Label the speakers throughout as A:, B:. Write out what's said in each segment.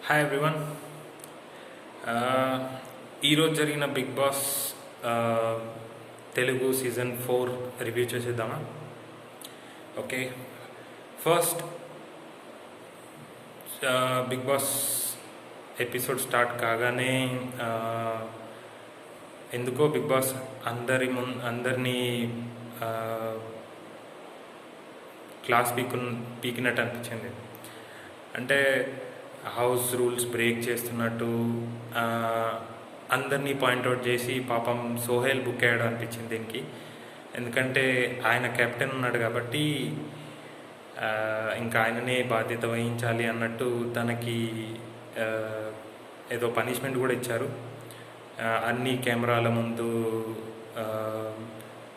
A: Hi everyone. ఈరోజు జరిగిన Bigg Boss Telugu season 4 review చేసేద్దామా? Okay, first Bigg Boss episode start కాగానే ఎందుకో బిగ్ బాస్ అందరినీ క్లాస్ పీకినట్టు అనిపించింది. అంటే హౌస్ రూల్స్ బ్రేక్ చేస్తున్నట్టు అందరినీ పాయింట్అవుట్ చేసి పాపం సోహెల్ బుక్ అయ్యాడు అనిపించింది దీనికి. ఎందుకంటే ఆయన కెప్టెన్ ఉన్నాడు కాబట్టి ఇంకా ఆయననే బాధ్యత వహించాలి అన్నట్టు తనకి ఏదో పనిష్మెంట్ కూడా ఇచ్చారు. అన్ని కెమెరాల ముందు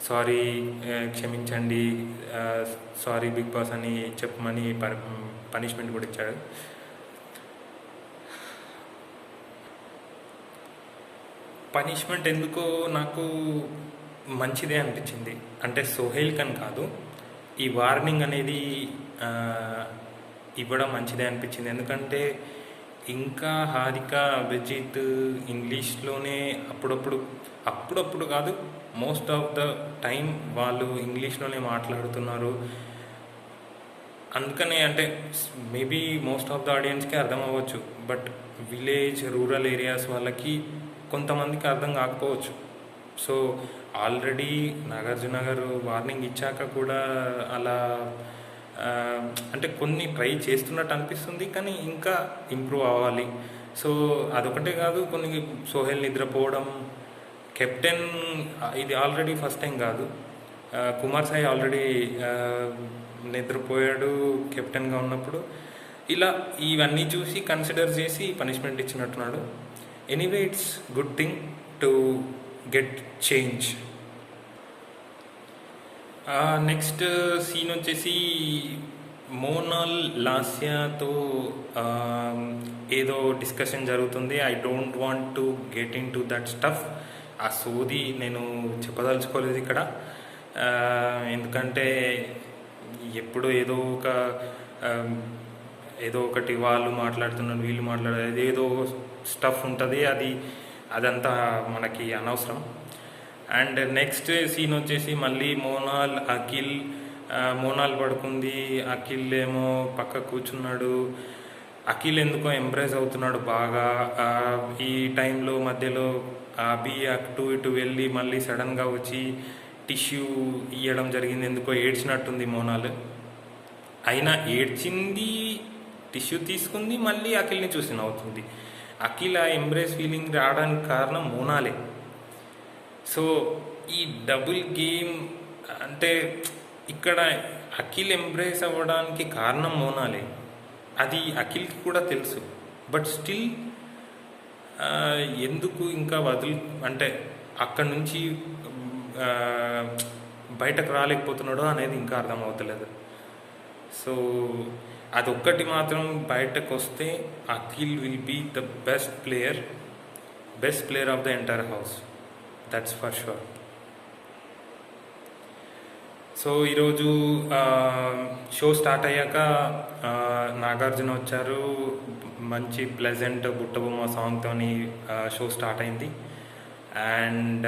A: సారీ, క్షమించండి, సారీ బిగ్ బాస్ అని చెప్పమని పనిష్మెంట్ కూడా ఇచ్చాడు. పనిష్మెంట్ ఎందుకో నాకు మంచిదే అనిపించింది. అంటే సోహెల్ కని కాదు, ఈ వార్నింగ్ అనేది ఇవ్వడం మంచిదే అనిపించింది. ఎందుకంటే ఇంకా హారిక, అభిజిత్ ఇంగ్లీష్లోనే అప్పుడప్పుడు కాదు, మోస్ట్ ఆఫ్ ద టైం వాళ్ళు ఇంగ్లీష్లోనే మాట్లాడుతున్నారు. అందుకనే అంటే మేబీ మోస్ట్ ఆఫ్ ద ఆడియన్స్కి అర్థం అవ్వచ్చు, బట్ విలేజ్ రూరల్ ఏరియాస్ వాళ్ళకి కొంతమందికి అర్థం కాకపోవచ్చు. సో ఆల్రెడీ నాగార్జున గారు వార్నింగ్ ఇచ్చాక కూడా అలా అంటే కొన్ని ట్రై చేస్తున్నట్టు అనిపిస్తుంది, కానీ ఇంకా ఇంప్రూవ్ అవ్వాలి. సో అదొకటే కాదు, కొన్ని సోహెల్ నిద్రపోవడం, కెప్టెన్ ఇది ఆల్రెడీ ఫస్ట్ టైం కాదు, కుమార్ సాయి ఆల్రెడీ నిద్రపోయాడు కెప్టెన్గా ఉన్నప్పుడు. ఇలా ఇవన్నీ చూసి కన్సిడర్ చేసి పనిష్మెంట్ ఇచ్చినట్టున్నాడు. Anyway, it's good thing to get change. Next scene వచ్చేసి మోనాల్ లాస్యాతో ఏదో డిస్కషన్ జరుగుతుంది. I don't want to get into that stuff. ఆ సోది నేను చెప్పదలుచుకోలేదు ఇక్కడ. ఎందుకంటే ఎప్పుడు ఏదో ఒకటి వాళ్ళు మాట్లాడుతున్నారు, వీళ్ళు మాట్లాడేది ఏదో స్టఫ్ ఉంటుంది, అదంతా మనకి అనవసరం. అండ్ నెక్స్ట్ సీన్ వచ్చేసి మళ్ళీ మోనాల్ పడుకుంది, అఖిల్ ఏమో పక్క కూర్చున్నాడు. అఖిల్ ఎందుకో ఎంబ్రేస్ అవుతున్నాడు బాగా. ఈ టైంలో మధ్యలో అభి అటు ఇటు వెళ్ళి మళ్ళీ సడన్గా వచ్చి టిష్యూ ఇవ్వడం జరిగింది. ఎందుకో ఏడ్చినట్టుంది మోనాల్. అయినా ఏడ్చింది, టిష్యూ తీసుకుంది, మళ్ళీ అఖిల్ని చూసి నవ్వుతుంది. అఖిల్ ఆ ఎంబ్రేస్ ఫీలింగ్ రావడానికి కారణం మోనాలే. సో ఈ డబుల్ గేమ్ అంటే ఇక్కడ అఖిల్ ఎంబ్రేస్ అవ్వడానికి కారణం మోనాలే, అది అఖిల్కి కూడా తెలుసు. బట్ స్టిల్ ఎందుకు ఇంకా అంటే అక్కడి నుంచి బయటకు రాలేకపోతున్నాడో అనేది ఇంకా అర్థం అవుతలేదు. సో అదొక్కటి మాత్రం బయటకు వస్తే Akhil will be the best player of the entire house, that's for sure. So ఈరోజు షో స్టార్ట్ అయ్యాక నాగార్జున వచ్చారు. మంచి ప్లెజెంట్ బుట్టబొమ్మ సాంగ్తో షో స్టార్ట్ అయింది. అండ్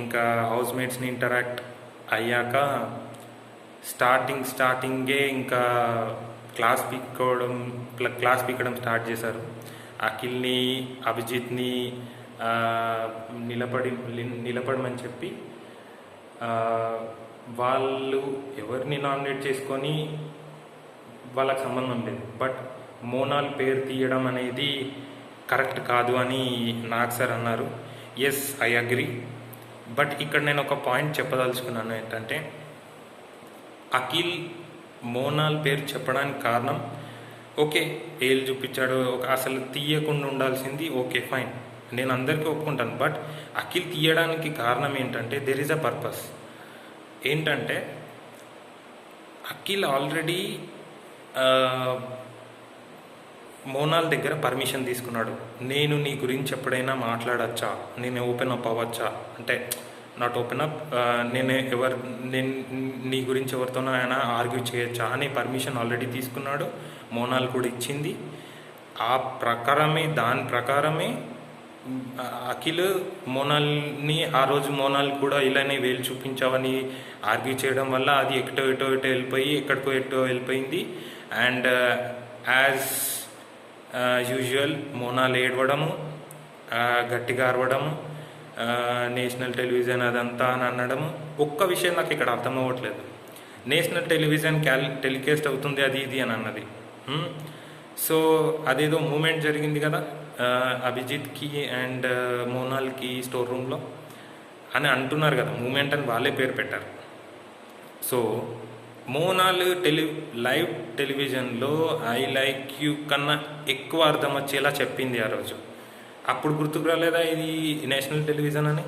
A: ఇంకా హౌస్మేట్స్ని ఇంటరాక్ట్ అయ్యాక స్టార్టింగే ఇంకా క్లాస్ పీకడం స్టార్ట్ చేశారు. అఖిల్ని, అభిజిత్ని నిలబడమని చెప్పి వాళ్ళు ఎవరిని నామినేట్ చేసుకొని వాళ్ళకి సంబంధం లేదు, బట్ మోనాల్ పేరు తీయడం అనేది కరెక్ట్ కాదు అని నాగ్ సార్ అన్నారు. Yes, I agree. బట్ ఇక్కడ నేను ఒక పాయింట్ చెప్పదలుచుకున్నాను. ఏంటంటే అఖిల్ మోనాల్ పేరు చెప్పడానికి కారణం, ఓకే ఏళ్ళు చూపించాడు, అసలు తీయకుండా ఉండాల్సింది, ఓకే ఫైన్, నేను అందరికీ ఒప్పుకుంటాను. బట్ అఖిల్ తీయడానికి కారణం ఏంటంటే దెర్ ఈజ్ అ పర్పస్. ఏంటంటే అఖిల్ ఆల్రెడీ మోనాల్ దగ్గర పర్మిషన్ తీసుకున్నాడు. నేను నీ గురించి ఎప్పుడైనా మాట్లాడచ్చా, నేను ఓపెన్ అప్ అవ్వచ్చా, అంటే నాట్ ఓపెన్ అప్. నేను నీ గురించి ఎవరితోనో ఆయన ఆర్గ్యూ చేయొచ్చా అని పర్మిషన్ ఆల్రెడీ తీసుకున్నాడు. మోనాల్ కూడా ఇచ్చింది. దాని ప్రకారమే అఖిల్ మోనాల్ని ఆ రోజు మోనాల్ కూడా ఇలానే వేలు చూపించావని ఆర్గ్యూ చేయడం వల్ల అది ఎటో వెళ్ళిపోయి ఎక్కడికో వెళ్ళిపోయింది. అండ్ యాజ్ యూజువల్ మోనాల్ ఏడవడము, గట్టిగా అరవడము, నేషనల్ టెలివిజన్ అదంతా అని అనడము. ఒక్క విషయం నాకు ఇక్కడ అర్థం అవ్వట్లేదు. నేషనల్ టెలివిజన్ టెలికాస్ట్ అవుతుంది అది ఇది అని అన్నది. సో అదేదో మూమెంట్ జరిగింది కదా అభిజిత్కి అండ్ మోనాల్కి స్టోర్ రూమ్లో అని అంటున్నారు కదా. మూమెంట్ అని వాళ్ళే పేరు పెట్టారు. సో మోనాల్ లైవ్ టెలివిజన్లో ఐ లైక్ యూ కన్నా ఎక్కువ అర్థం వచ్చేలా చెప్పింది ఆ రోజు. అప్పుడు గుర్తుకు రాలేదా ఇది నేషనల్ టెలివిజన్ అని?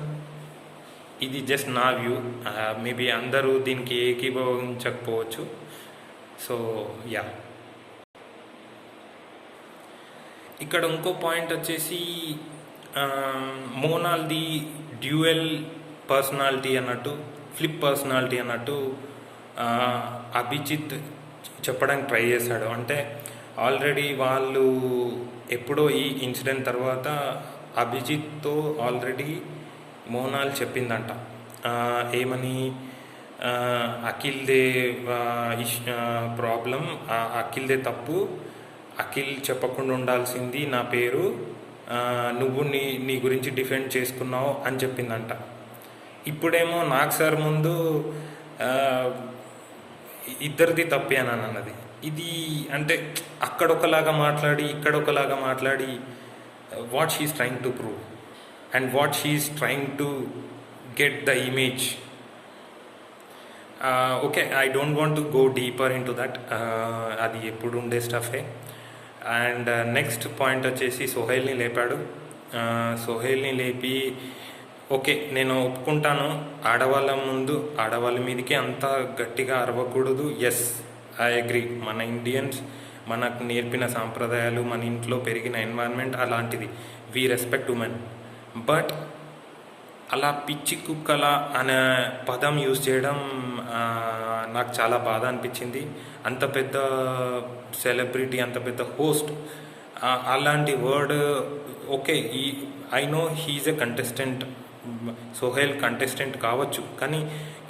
A: ఇది జస్ట్ నా వ్యూ. మేబీ అందరూ దీనికి ఏకీభవించకపోవచ్చు. సో యా, ఇక్కడ ఇంకో పాయింట్ వచ్చేసి మోనాల్ది డ్యూయల్ పర్సనాలిటీ అన్నట్టు, ఫ్లిప్ పర్సనాలిటీ అన్నట్టు అభిజిత్ చెప్పడానికి ట్రై చేశాడు. అంటే ఆల్రెడీ వాళ్ళు ఎప్పుడో ఈ ఇన్సిడెంట్ తర్వాత అభిజిత్తో ఆల్రెడీ మోనాల్ చెప్పిందంట. ఏమని, అఖిల్దే ప్రాబ్లం, అఖిల్దే తప్పు, అఖిల్ చెప్పకుండా ఉండాల్సింది నా పేరు, నువ్వు నీ గురించి డిఫెండ్ చేసుకున్నావు అని చెప్పిందంట. ఇప్పుడేమో నాకు సార్ ముందు ఇద్దరిది తప్పే అని అన్నది. ఇది అంటే అక్కడొకలాగా మాట్లాడి ఇక్కడొకలాగా మాట్లాడి what she's trying to prove and what she's trying to get the image. Okay, I don't want to go deeper into that. అది ఎప్పుడు ఉండే స్టఫే. అండ్ నెక్స్ట్ పాయింట్ వచ్చేసి సోహైల్ని లేపాడు. సోహైల్ని లేపి ఓకే నేను ఒప్పుకుంటాను, ఆడవాళ్ళ మీదకి అంత గట్టిగా అరవకూడదు. Yes, I agree. మన ఇండియన్స్ మనకు నేర్పిన సాంప్రదాయాలు, మన ఇంట్లో పెరిగిన ఎన్వైర్న్మెంట్ అలాంటిది. We respect women. బట్ అలా పిచ్చి కుక్కల అనే పదం యూజ్ చేయడం నాకు చాలా బాధ అనిపించింది. అంత పెద్ద సెలబ్రిటీ, అంత పెద్ద హోస్ట్ అలాంటి word. Okay, I know he's a contestant, Sohail contestant కావచ్చు, కానీ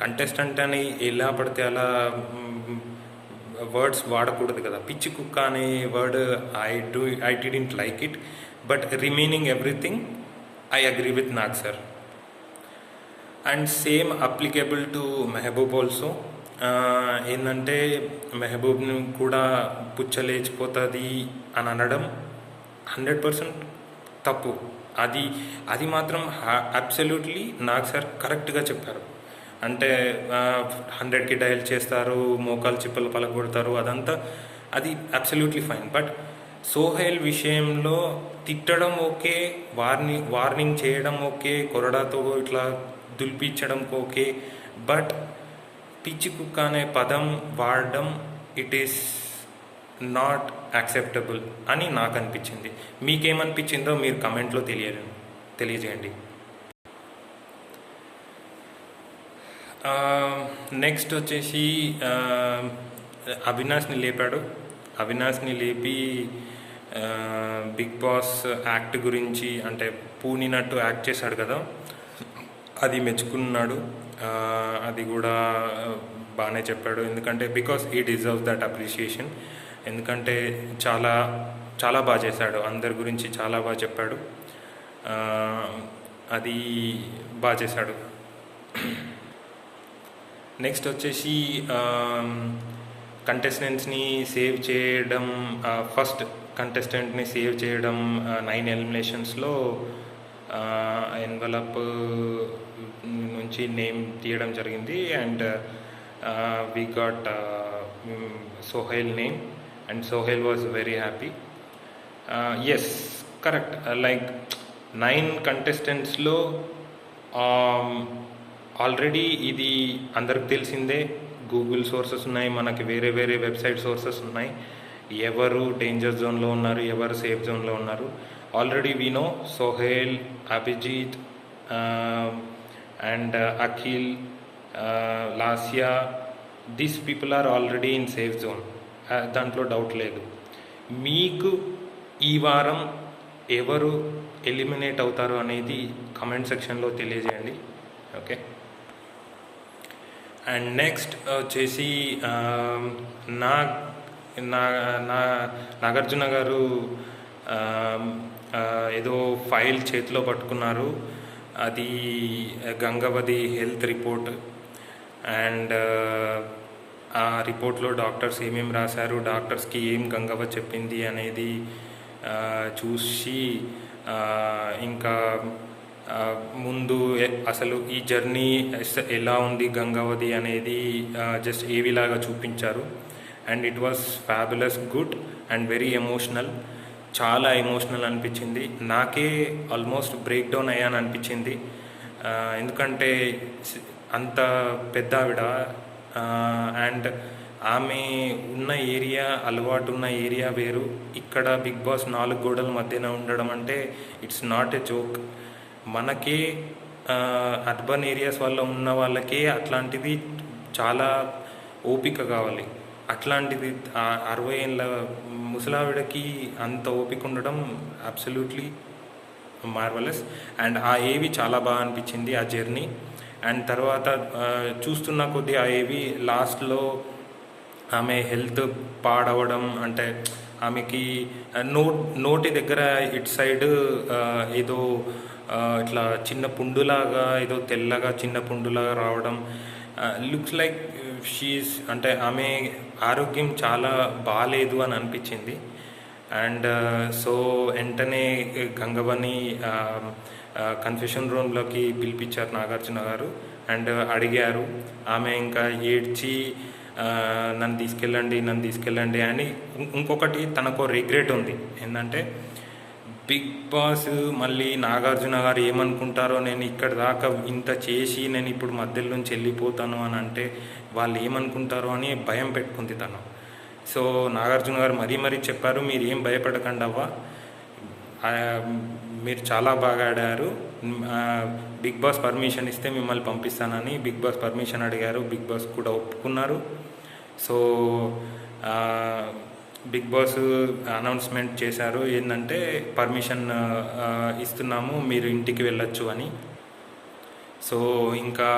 A: కంటెస్టెంట్ అని ఎలా పడితే అలా వర్డ్స్ వాడకూడదు కదా. పిచ్చి కుక్క అనే word I didn't like it. But remaining everything I agree with Nag sir. And same applicable to Mehboob also. ఏంటంటే మెహబూబ్ని కూడా పుచ్చలేచిపోతుంది అని అనడం 100% తప్పు. అది మాత్రం అబ్సల్యూట్లీ నాగ్ సార్ కరెక్ట్గా చెప్పారు. అంటే 100కి డయల్ చేస్తారు, మోకాలు చిప్పలు పలగొడతారు, అదంతా అది అబ్సల్యూట్లీ ఫైన్. బట్ సోహైల్ విషయంలో తిట్టడం ఓకే, వార్నింగ్ చేయడం ఓకే, కొరడాతో ఇట్లా దులిపించడం ఓకే, బట్ పిచ్చి కుక్క అనే పదం వాడడం ఇట్ ఈస్ నాట్ యాక్సెప్టబుల్ అని నాకు అనిపించింది. మీకేమనిపించిందో మీరు కమెంట్లో తెలియజేయండి. నెక్స్ట్ వచ్చేసి అవినాష్ని లేపాడు. అవినాష్ని లేపి బిగ్ బాస్ యాక్ట్ గురించి, అంటే పూనినట్టు యాక్ట్ చేశాడు కదా, అది మెచ్చుకున్నాడు. అది కూడా బాగానే చెప్పాడు. ఎందుకంటే because he deserves that appreciation. ఎందుకంటే చాలా చాలా బాగా చేశాడు, అందరి గురించి చాలా బాగా చెప్పాడు. అది బాగా చేశాడు. నెక్స్ట్ వచ్చేసి కంటెస్టెంట్స్ని సేవ్ చేయడం, ఫస్ట్ కంటెస్టెంట్ని సేవ్ చేయడం 9 ఎలిమినేషన్స్లో ఎన్వలప్ నుంచి నేమ్ తీయడం జరిగింది. And we got Sohail name and Sohail was very happy. Yes, correct. Like 9 కంటెస్టెంట్స్లో ఆల్రెడీ ఇది అందరికి తెలిసిందే. గూగుల్ సోర్సెస్ ఉన్నాయి, మనకి వేరే వెబ్సైట్ సోర్సెస్ ఉన్నాయి. ఎవరు డేంజర్ జోన్లో ఉన్నారు, ఎవరు సేఫ్ జోన్లో ఉన్నారు. Already we know Sohail, Abhijeet, and Akhil, Lasya, these people are already in safe zone, దాంట్లో డౌట్ లేదు. మీకు ఈ వారం ఎవరు ఎలిమినేట్ అవుతారు అనేది కమెంట్ సెక్షన్లో తెలియజేయండి. ఓకే. అండ్ నెక్స్ట్ వచ్చేసి నా నా నా నాగార్జున గారు ఏదో ఫైల్ చేతిలో పట్టుకున్నారు. అది గంగవది హెల్త్ రిపోర్ట్. అండ్ ఆ రిపోర్ట్లో డాక్టర్స్ ఏమేమి రాశారు, డాక్టర్స్కి ఏం గంగవ్వ చెప్పింది అనేది చూసి ఇంకా ముందు అసలు ఈ జర్నీ ఎలా ఉంది గంగావది అనేది జస్ట్ ఏవిలాగా చూపించారు. And it was fabulous, good and very emotional. చాలా ఎమోషనల్ అనిపించింది. నాకే ఆల్మోస్ట్ బ్రేక్ డౌన్ అయ్యాను అనిపించింది. ఎందుకంటే అంత పెద్ద ఆవిడ, అండ్ ఆమె ఉన్న ఏరియా, అలవాటు ఉన్న ఏరియా వేరు. ఇక్కడ బిగ్ బాస్ 4 గోడల మధ్యన ఉండడం అంటే ఇట్స్ నాట్ ఎ జోక్. మనకే అర్బన్ ఏరియాస్ వల్ల ఉన్న వాళ్ళకే అట్లాంటిది చాలా ఓపిక కావాలి. అట్లాంటిది 60 ఏళ్ళ ముసలావిడకి అంత ఓపిక ఉండడం అబ్సల్యూట్లీ మార్వలస్. అండ్ ఆ ఏవి చాలా బాగా అనిపించింది, ఆ జర్నీ. అండ్ తర్వాత చూస్తున్న కొద్దీ ఆ ఏవి లాస్ట్లో ఆమె హెల్త్ పాడవడం, అంటే ఆమెకి నోటి దగ్గర ఇటు సైడ్ ఏదో ఇట్లా చిన్న పుండులాగా, ఏదో తెల్లగా చిన్న పుండులాగా రావడం, లుక్స్ లైక్ షీస్, అంటే ఆమె ఆరోగ్యం చాలా బాగాలేదు అని అనిపించింది. అండ్ సో వెంటనే గంగవ్వని కన్ఫెషన్ రూమ్లోకి పిలిపించారు నాగార్జున గారు. అండ్ అడిగారు. ఆమె ఇంకా ఏడ్చి నన్ను తీసుకెళ్ళండి అని. ఇంకొకటి తనకు రిగ్రెట్ ఉంది, ఏంటంటే బిగ్ బాస్ మళ్ళీ నాగార్జున గారు ఏమనుకుంటారో, నేను ఇక్కడ దాకా ఇంత చేసి నేను ఇప్పుడు మధ్యలో నుంచి వెళ్ళిపోతాను అని అంటే వాళ్ళు ఏమనుకుంటారో అని భయం పెట్టుకుంది తను. సో నాగార్జున గారు మరీ చెప్పారు, మీరు ఏం భయపడకండి అవ్వ, మీరు చాలా బాగా ఆడారు, బిగ్ బాస్ పర్మిషన్ ఇస్తే మిమ్మల్ని పంపిస్తానని బిగ్ బాస్ పర్మిషన్ అడిగారు. బిగ్ బాస్ కూడా ఒప్పుకున్నారు. సో బిగ్ బాస్ అనౌన్స్మెంట్ చేశారు, ఏంటంటే పర్మిషన్ ఇస్తున్నాము, మీరు ఇంటికి వెళ్ళొచ్చు అని. సో ఇంకా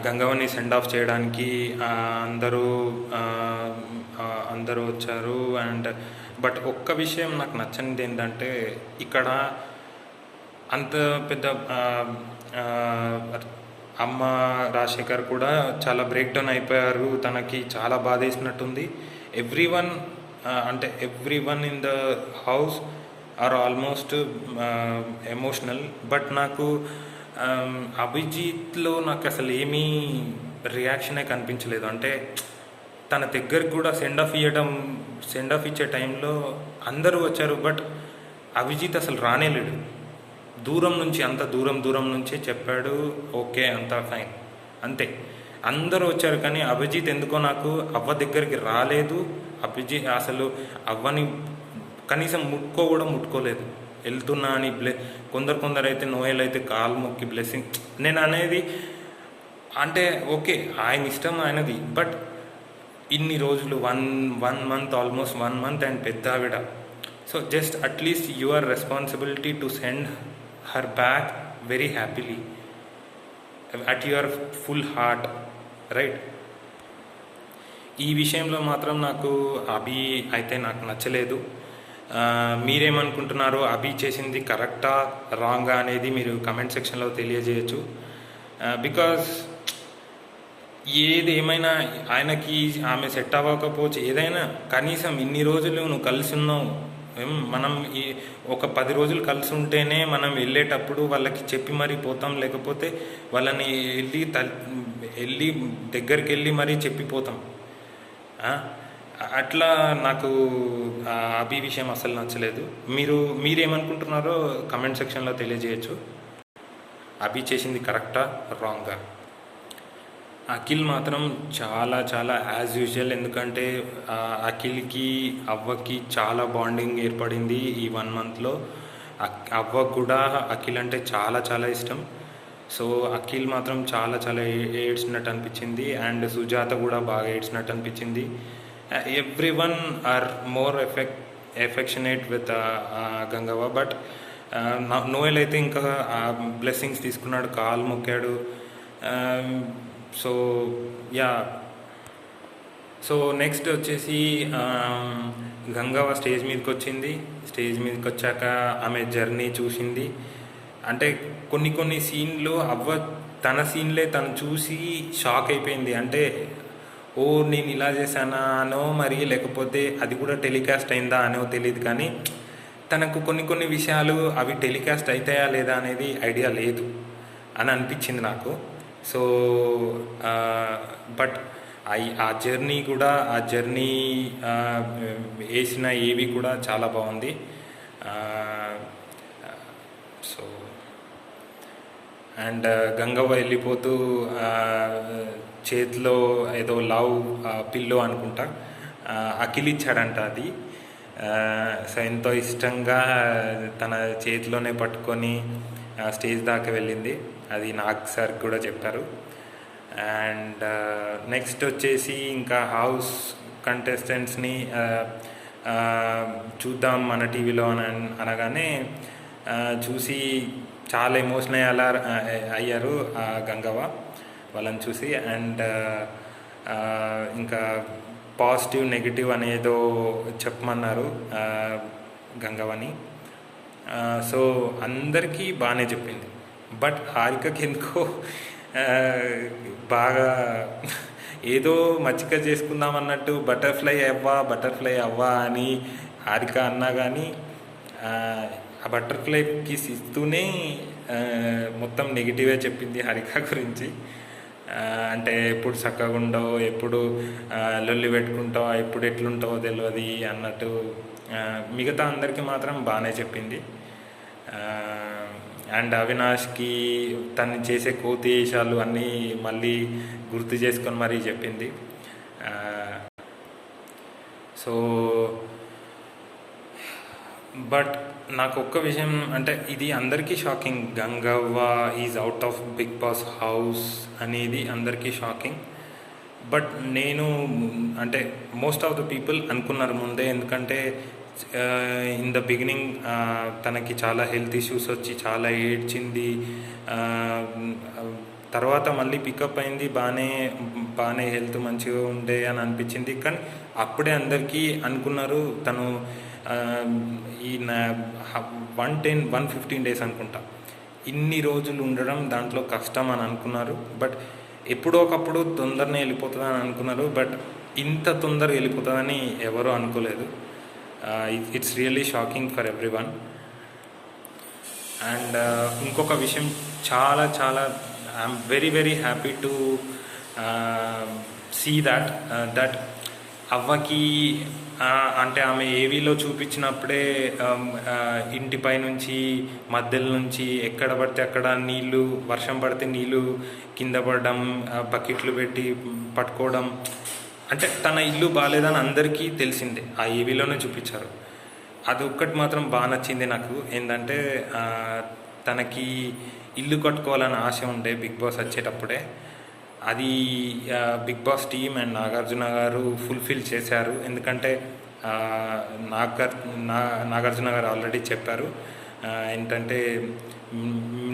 A: గంగవ్వని సెండ్ ఆఫ్ చేయడానికి అందరూ వచ్చారు. అండ్ బట్ ఒక్క విషయం నాకు నచ్చనిది ఏంటంటే, ఇక్కడ అంత పెద్ద అమ్మ రాజశేఖర్ కూడా చాలా బ్రేక్ డౌన్ అయిపోయారు. తనకి చాలా బాధ వేసినట్టుంది. Everyone in the house are almost emotional. But నాకు అభిజిత్లో నాకు అసలు ఏమీ రియాక్షనే కనిపించలేదు. అంటే తన దగ్గరికి కూడా సెండ్ ఆఫ్ ఇచ్చే టైంలో అందరూ వచ్చారు, బట్ అభిజిత్ అసలు రానేలేడు. అంత దూరం నుంచే చెప్పాడు, ఓకే అంతా ఫైన్, అంతే. అందరూ వచ్చారు కానీ అభిజిత్ ఎందుకో నాకు అవ్వ దగ్గరికి రాలేదు. అభిజిత్ అసలు అవ్వని కనీసం ముట్టుకోలేదు. వెళ్తున్నా అని కొందరు అయితే నోయల్ అయితే కాలు మొక్కి బ్లెస్సింగ్. నేను అనేది అంటే ఓకే, ఆయన ఇష్టం ఆయనది, బట్ ఇన్ని రోజులు one month, almost 1 month, and పెద్ద ఆవిడ. So just at least your responsibility to send her back very happily at your full heart, right? ఈ విషయంలో మాత్రం నాకు అభి అయితే నాకు నచ్చలేదు. మీరేమనుకుంటున్నారో, అభి చేసింది కరెక్టా రాంగా అనేది మీరు కమెంట్ సెక్షన్లో తెలియజేయచ్చు. బికాజ్ ఏమైనా ఆయనకి ఆమె సెట్ అవ్వకపోవచ్చు, ఏదైనా కనీసం ఇన్ని రోజులు నువ్వు కలిసి ఉన్నావు, మనం ఒక 10 రోజులు కలిసి ఉంటేనే మనం వెళ్ళేటప్పుడు వాళ్ళకి చెప్పి మరీ పోతాం, లేకపోతే వాళ్ళని వెళ్ళి దగ్గరికి వెళ్ళి మరీ చెప్పిపోతాం. అట్లా నాకు అభి విషయం అసలు నచ్చలేదు. మీరేమనుకుంటున్నారో కమెంట్ సెక్షన్లో తెలియజేయచ్చు. అభి చేసింది కరెక్టా రాంగా? అఖిల్ మాత్రం చాలా చాలా యాజ్ యూజువల్. ఎందుకంటే అఖిల్కి అవ్వకి చాలా బాండింగ్ ఏర్పడింది ఈ 1 monthలో. అవ్వ కూడా అఖిల్ అంటే చాలా చాలా ఇష్టం. సో అఖిల్ మాత్రం చాలా చాలా ఏడ్చినట్టు అనిపించింది, అండ్ సుజాత కూడా బాగా ఏడ్చినట్టు అనిపించింది. Every one or more affectionate with Gangavva. But Noel అయితే ఇంకా బ్లెస్సింగ్స్ తీసుకున్నాడు, కాలు మొక్కాడు. సో యా, సో నెక్స్ట్ వచ్చేసి గంగవ్వ స్టేజ్ మీదకి వచ్చింది. స్టేజ్ మీదకి వచ్చాక ఆమె జర్నీ చూసింది. అంటే కొన్ని కొన్ని సీన్లు తన సీన్లే తను చూసి షాక్ అయిపోయింది. అంటే ఓ నేను ఇలా చేశానా అనో, మరి లేకపోతే అది కూడా టెలికాస్ట్ అయిందా అనో తెలియదు, కానీ తనకు కొన్ని కొన్ని విషయాలు అవి టెలికాస్ట్ అవుతాయా లేదా అనేది ఐడియా లేదు అని అనిపించింది నాకు. సో బట్ ఆ జర్నీ వేసిన ఏవి కూడా చాలా బాగుంది. సో అండ్ గంగవ్వ వెళ్ళిపోతూ చేతిలో ఏదో లవ్ పిల్లో అనుకుంటా అఖిల్ ఇచ్చాడంట. అది సో ఎంతో ఇష్టంగా తన చేతిలోనే పట్టుకొని స్టేజ్ దాకా వెళ్ళింది. అది నాగ్ సార్ కూడా చెప్పారు. అండ్ నెక్స్ట్ వచ్చేసి ఇంకా హౌస్ కంటెస్టెంట్స్ని చూద్దాం మన టీవీలో అనగానే చూసి చాలా ఎమోషనల్ అయ్యారు గంగవ్వ వాళ్ళని చూసి. అండ్ ఇంకా పాజిటివ్ నెగిటివ్ అనేదో చెప్పమన్నారు గంగవ్వని. సో అందరికీ బాగానే చెప్పింది. బట్ హారికకి ఎందుకో బాగా ఏదో మచ్చిక చేసుకుందాం అన్నట్టు బటర్ఫ్లై అవ్వా అని హారిక అన్నా కానీ ఆ బటర్ఫ్లై కిస్ ఇస్తూనే మొత్తం నెగిటివే చెప్పింది హారిక గురించి. అంటే ఎప్పుడు చక్కగా ఉండవు, ఎప్పుడు లొల్లి పెట్టుకుంటావు, ఎప్పుడు ఎట్లుంటావో తెలియదు అన్నట్టు. మిగతా అందరికీ మాత్రం బాగానే చెప్పింది. అండ్ అవినాష్కి తను చేసే కోతి వేషాలు అన్నీ మళ్ళీ గుర్తు చేసుకొని మరీ చెప్పింది. సో బట్ నాకు ఒక్క విషయం, అంటే ఇది అందరికీ shocking, Gangavva is out of Bigg Boss house అనేది అందరికీ షాకింగ్. బట్ నేను అంటే మోస్ట్ ఆఫ్ ద పీపుల్ అనుకున్నారు ముందే, ఎందుకంటే ఇన్ ద బిగినింగ్ తనకి చాలా హెల్త్ ఇష్యూస్ వచ్చి చాలా ఏడ్చింది. తర్వాత మళ్ళీ పికప్ అయింది, బాగానే హెల్త్ మంచిగా ఉండే అని అనిపించింది. కానీ అప్పుడే అందరికీ అనుకున్నారు తను ఈ 115 డేస్ అనుకుంటా ఇన్ని రోజులు ఉండడం దాంట్లో కష్టం అని అనుకున్నారు. బట్ ఎప్పుడో ఒకప్పుడు తొందరనే వెళ్ళిపోతుందని అనుకున్నారు. బట్ ఇంత తొందరగా వెళ్ళిపోతుందని ఎవరూ అనుకోలేదు. It's really shocking for everyone. And ఇంకొక విషయం, చాలా చాలా I'm very very happy to see that అవ్వకి అంటే ఆమె ఏవీలో చూపించినప్పుడే ఇంటిపై నుంచి మధ్యలో నుంచి ఎక్కడ పడితే అక్కడ నీళ్ళు, వర్షం పడితే నీళ్ళు కింద పడడం, బకెట్లు పెట్టి పట్టుకోవడం, అంటే తన ఇల్లు బాగాలేదని అందరికీ తెలిసిందే, ఆ ఏవీలోనే చూపించారు. అది ఒక్కటి మాత్రం బాగా నచ్చింది నాకు. ఏంటంటే తనకి ఇల్లు కట్టుకోవాలని ఆశ ఉండే బిగ్ బాస్ వచ్చేటప్పుడే. అది Bigg Boss team and Nagarjuna garu fulfil చేశారు. ఎందుకంటే నాగార్జున గారు ఆల్రెడీ చెప్పారు ఏంటంటే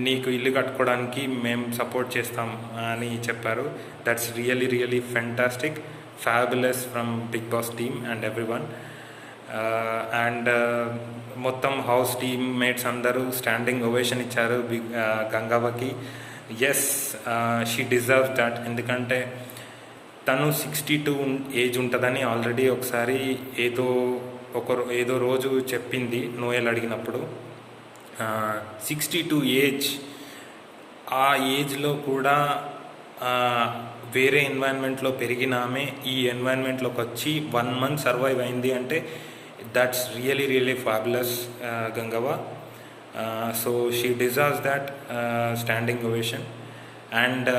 A: నీకు ఇల్లు కట్టుకోవడానికి మేము సపోర్ట్ చేస్తాం అని చెప్పారు. That's really really fantastic, fabulous from Bigg Boss team and everyone. And మొత్తం హౌస్ టీమ్ మేట్స్ అందరూ స్టాండింగ్ ఓవేషన్ ఇచ్చారు గంగవ్వకి. Yes, she deserve that. ఎందుకంటే తను 62 ఏజ్ ఉంటుందని ఆల్రెడీ ఒకసారి ఏదో రోజు చెప్పింది నోయల్ అడిగినప్పుడు. 62 ఏజ్, ఆ ఏజ్లో కూడా వేరే ఎన్వైరన్మెంట్లో పెరిగినామే ఈ ఎన్వైరన్మెంట్లోకి వచ్చి 1 మంత్ సర్వైవ్ అయింది అంటే that's really really fabulous Gangavva. So she deserves that standing ovation. And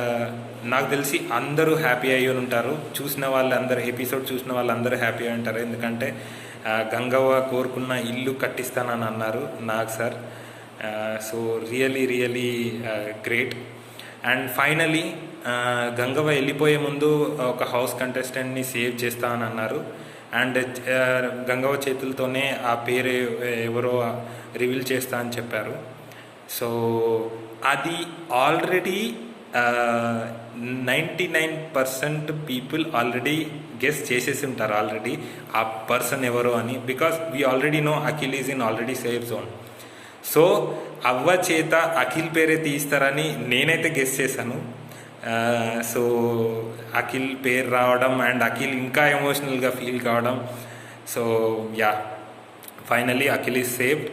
A: నాకు తెలిసి అందరూ హ్యాపీ అయ్యి ఉంటారు, ఎపిసోడ్ చూసిన వాళ్ళందరూ హ్యాపీ అయి ఉంటారు. ఎందుకంటే గంగవ్వ కోరుకున్న ఇల్లు కట్టిస్తానని అన్నారు Nag sir. So really really great. And finally Gangavva వెళ్ళిపోయే ముందు ఒక హౌస్ కంటెస్టెంట్ని సేవ్ చేస్తా అని అన్నారు. అండ్ గంగవ్వ చేతులతోనే ఆ పేరు ఎవరో రివీల్ చేస్తా అని చెప్పారు. సో అది ఆల్రెడీ 99% పీపుల్ ఆల్రెడీ గెస్ చేసేసి ఉంటారు ఆల్రెడీ ఆ పర్సన్ ఎవరో అని. Because we already know Akhil is in already safe zone. So అవ్వ చేత అఖిల్ పేరే తీస్తారని నేనైతే గెస్ చేశాను. సో అఖిల్ పేరు రావడం అండ్ అఖిల్ ఇంకా ఎమోషనల్గా ఫీల్ కావడం. So yeah, finally Akhil is saved.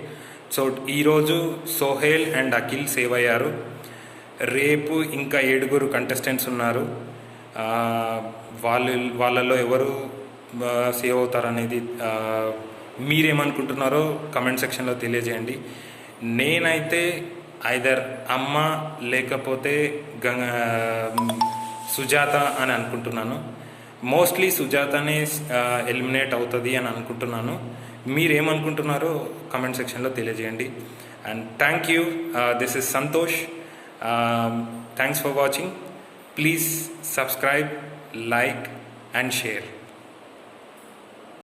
A: So ఈరోజు సోహెల్ అండ్ అఖిల్ సేవ్ అయ్యారు. రేపు ఇంకా 7 కంటెస్టెంట్స్ ఉన్నారు. వాళ్ళలో ఎవరు సేవ్ అవుతారనేది మీరేమనుకుంటున్నారో కమెంట్ సెక్షన్లో తెలియజేయండి. నేనైతే ఐదర్ అమ్మ లేకపోతే సుజాత అని అనుకుంటున్నాను. మోస్ట్లీ సుజాతనే ఎలిమినేట్ అవుతుంది అని అనుకుంటున్నాను. మీరేమనుకుంటున్నారో కమెంట్ సెక్షన్లో తెలియజేయండి. And thank you. This is Santosh. Thanks for watching. Please subscribe, like and share.